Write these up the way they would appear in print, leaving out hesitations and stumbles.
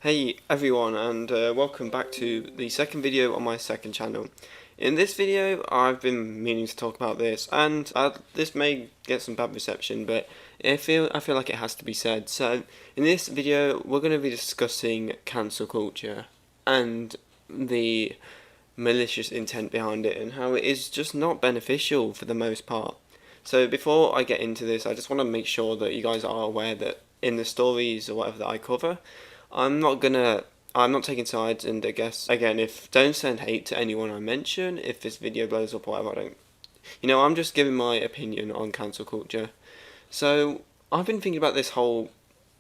Hey everyone, and welcome back to the second video on my second channel. In this video I've been meaning to talk about this, and this may get some bad reception, but I feel like it has to be said. So in this video we're going to be discussing cancel culture and the malicious intent behind it, and how it is just not beneficial for the most part. So before I get into this, I just want to make sure that you guys are aware that in the stories or whatever that I cover, I'm not taking sides, and I guess, again, don't send hate to anyone I mention. If this video blows up or whatever, I'm just giving my opinion on cancel culture. So, I've been thinking about this whole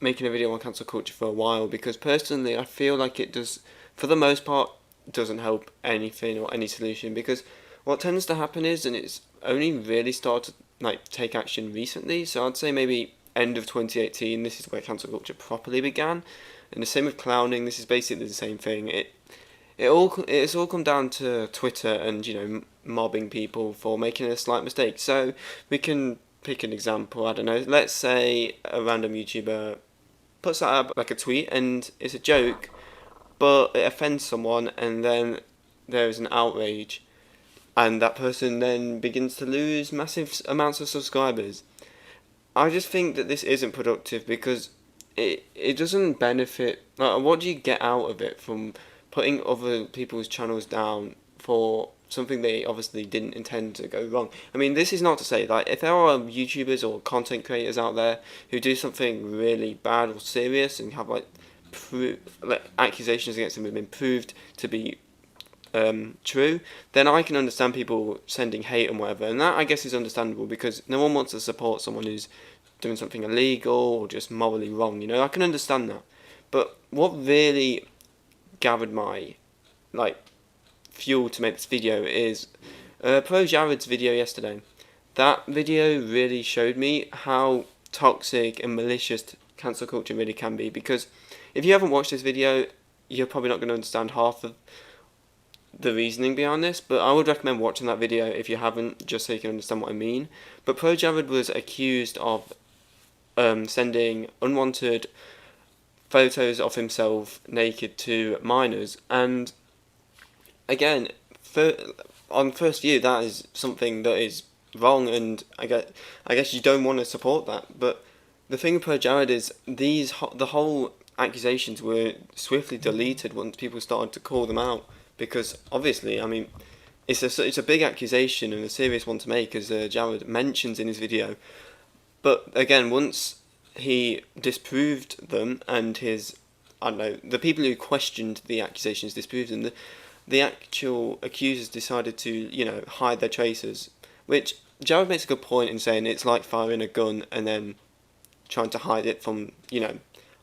making a video on cancel culture for a while, because personally I feel like it does, for the most part, doesn't help anything or any solution, because what tends to happen is, and it's only really started to take action recently, so I'd say maybe end of 2018, this is where cancel culture properly began. And the same with clowning. This is basically the same thing. It's all come down to Twitter and mobbing people for making a slight mistake. So we can pick an example. I don't know. Let's say a random YouTuber puts that up like a tweet and it's a joke, but it offends someone, and then there's an outrage, and that person then begins to lose massive amounts of subscribers. I just think that this isn't productive, because it doesn't benefit. What do you get out of it from putting other people's channels down for something they obviously didn't intend to go wrong? I mean, this is not to say, if there are YouTubers or content creators out there who do something really bad or serious and have accusations against them have been proved to be true, then I can understand people sending hate and whatever, and that I guess is understandable, because no one wants to support someone who's doing something illegal or just morally wrong. I can understand that. But what really gathered my fuel to make this video is ProJared's video yesterday. That video really showed me how toxic and malicious cancel culture really can be, because if you haven't watched this video, you're probably not going to understand half of the reasoning behind this, but I would recommend watching that video if you haven't, just so you can understand what I mean. But ProJared was accused of sending unwanted photos of himself naked to minors, and again, on first view, that is something that is wrong, and I guess you don't want to support that. But the thing with ProJared is the whole accusations were swiftly deleted once people started to call them out, because obviously, I mean, it's a big accusation and a serious one to make, as Jared mentions in his video. But again, once he disproved them, and the people who questioned the accusations disproved them, the actual accusers decided to, hide their traces. Which Jared makes a good point in saying it's like firing a gun and then trying to hide it from,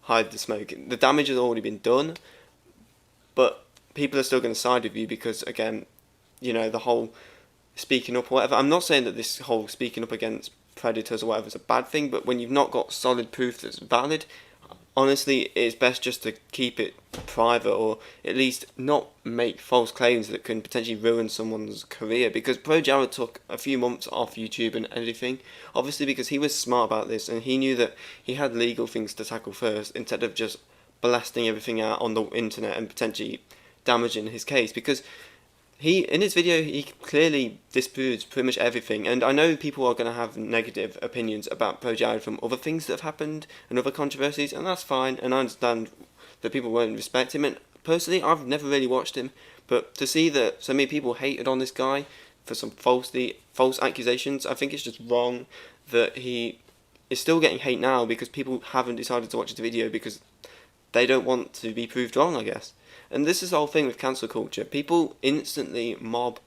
hide the smoke. The damage has already been done, but people are still going to side with you because, again, the whole speaking up or whatever. I'm not saying that this whole speaking up against predators or whatever is a bad thing, but when you've not got solid proof that's valid, honestly, it's best just to keep it private, or at least not make false claims that can potentially ruin someone's career. Because ProJared took a few months off YouTube and everything, obviously because he was smart about this, and he knew that he had legal things to tackle first, instead of just blasting everything out on the internet and potentially damaging his case. Because in his video, he clearly disproves pretty much everything, and I know people are going to have negative opinions about ProJared from other things that have happened and other controversies, and that's fine, and I understand that people won't respect him, and personally, I've never really watched him, but to see that so many people hated on this guy for some false accusations, I think it's just wrong that he is still getting hate now, because people haven't decided to watch the video because they don't want to be proved wrong, I guess. And this is the whole thing with cancel culture. People instantly mob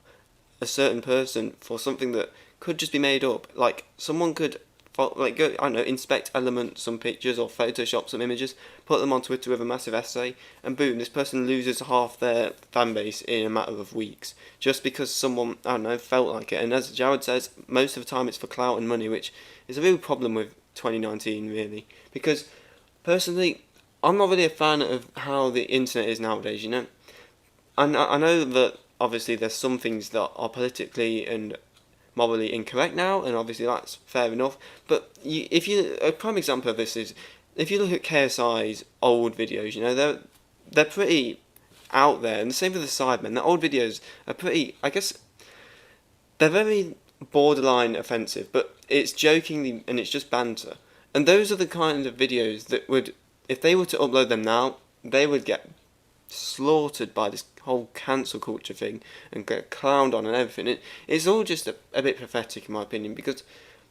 a certain person for something that could just be made up. Like, someone could, go, I don't know, inspect elements, some pictures, or Photoshop some images, put them on Twitter with a massive essay, and boom, this person loses half their fan base in a matter of weeks, just because someone, I don't know, felt like it. And as Jared says, most of the time it's for clout and money, which is a real problem with 2019, really. Because, personally, I'm not really a fan of how the internet is nowadays, I know that obviously there's some things that are politically and morally incorrect now, and obviously that's fair enough, but a prime example of this is, if you look at KSI's old videos, they're pretty out there, and the same for the Sidemen. The old videos are pretty, I guess, they're very borderline offensive, but it's jokingly and it's just banter. And those are the kind of videos that would, if they were to upload them now, they would get slaughtered by this whole cancel culture thing and get clowned on and everything. It's all just a bit pathetic in my opinion, because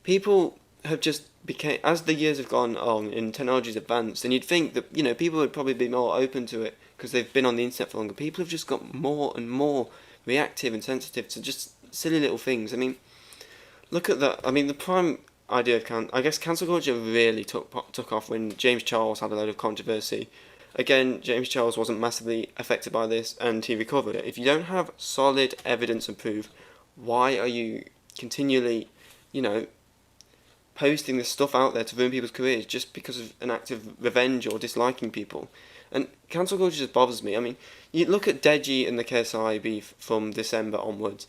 people have just became, as the years have gone on and technology's advanced, and you'd think that, you know, people would probably be more open to it because they've been on the internet for longer. People have just got more and more reactive and sensitive to just silly little things. I mean, look at that. I mean, the prime idea of I guess cancel culture really took off when James Charles had a load of controversy. Again, James Charles wasn't massively affected by this, and he recovered it. If you don't have solid evidence and proof, why are you continually, you know, posting this stuff out there to ruin people's careers just because of an act of revenge or disliking people? And cancel culture just bothers me. I mean, you look at Deji and the KSI beef from December onwards.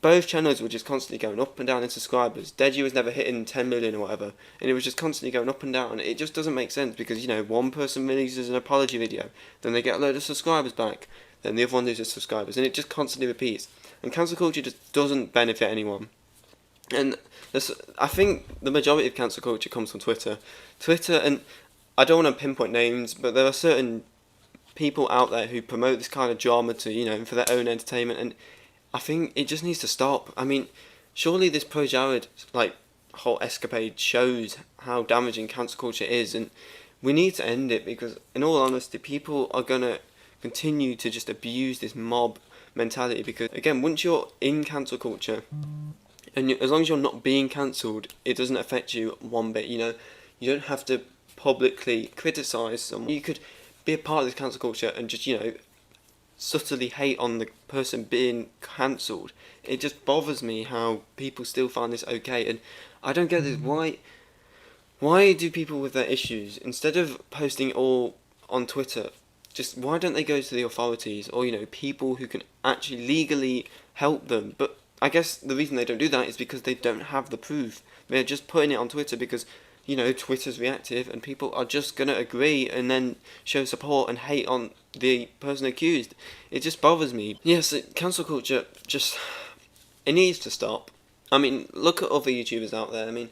Both channels were just constantly going up and down in subscribers. Deji was never hitting 10 million or whatever, and it was just constantly going up and down. It just doesn't make sense because, you know, one person releases an apology video, then they get a load of subscribers back, then the other one loses subscribers, and it just constantly repeats. And cancel culture just doesn't benefit anyone. And I think the majority of cancel culture comes from Twitter. And I don't want to pinpoint names, but there are certain people out there who promote this kind of drama to, you know, for their own entertainment, and I think it just needs to stop. I mean, surely this ProJared, like, whole escapade shows how damaging cancel culture is, and we need to end it because, in all honesty, people are going to continue to just abuse this mob mentality because, again, once you're in cancel culture, and as long as you're not being cancelled, it doesn't affect you one bit, you know. You don't have to publicly criticise someone. You could be a part of this cancel culture and just, you know, subtly hate on the person being cancelled. It just bothers me how people still find this okay, and I don't get this. Why do people with their issues, instead of posting all on Twitter, just why don't they go to the authorities or, you know, people who can actually legally help them? But I guess the reason they don't do that is because they don't have the proof. They're just putting it on Twitter because, you know, Twitter's reactive and people are just going to agree and then show support and hate on the person accused. It just bothers me. Yes, cancel culture it needs to stop. I mean, look at other YouTubers out there. I mean,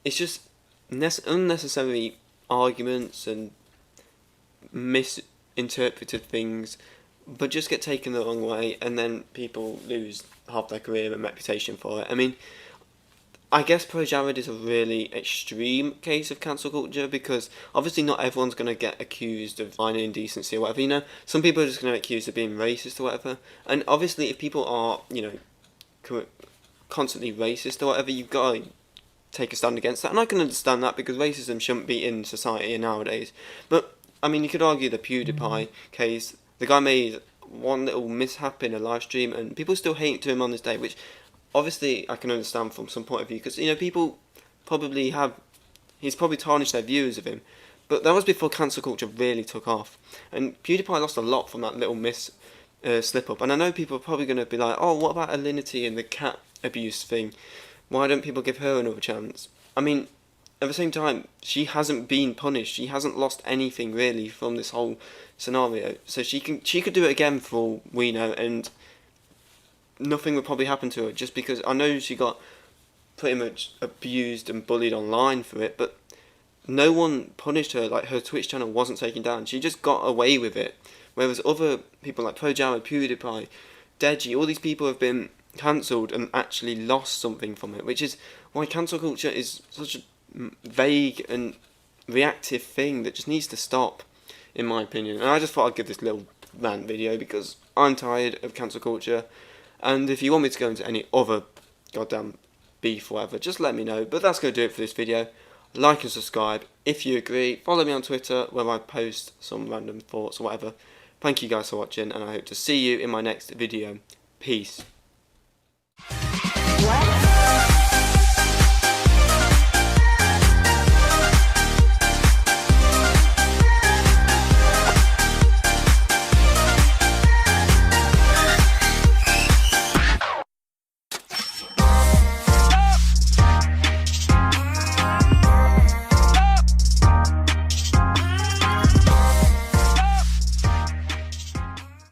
it's just unnecessary arguments and misinterpreted things, but just get taken the wrong way, and then people lose half their career and reputation for it. I mean, I guess ProJared is a really extreme case of cancel culture because obviously not everyone's going to get accused of minor indecency or whatever, you know. Some people are just going to get accused of being racist or whatever. And obviously if people are, you know, constantly racist or whatever, you've got to take a stand against that. And I can understand that because racism shouldn't be in society nowadays. But, I mean, you could argue the PewDiePie case. The guy made one little mishap in a live stream and people still hate to him on this day, which obviously I can understand from some point of view because, you know, people probably he's probably tarnished their views of him, but that was before cancel culture really took off, and PewDiePie lost a lot from that little slip up. And I know people are probably going to be like, oh, what about Alinity and the cat abuse thing? Why don't people give her another chance? I mean, at the same time, she hasn't been punished. She hasn't lost anything really from this whole scenario, so she could do it again for all we know, and nothing would probably happen to her just because I know she got pretty much abused and bullied online for it, but no one punished her. Like, her Twitch channel wasn't taken down. She just got away with it. Whereas other people like ProJared, PewDiePie, Deji, all these people have been cancelled and actually lost something from it, which is why cancel culture is such a vague and reactive thing that just needs to stop, in my opinion. And I just thought I'd give this little rant video because I'm tired of cancel culture. And if you want me to go into any other goddamn beef or whatever, just let me know. But that's going to do it for this video. Like and subscribe if you agree. Follow me on Twitter where I post some random thoughts or whatever. Thank you guys for watching, and I hope to see you in my next video. Peace. What?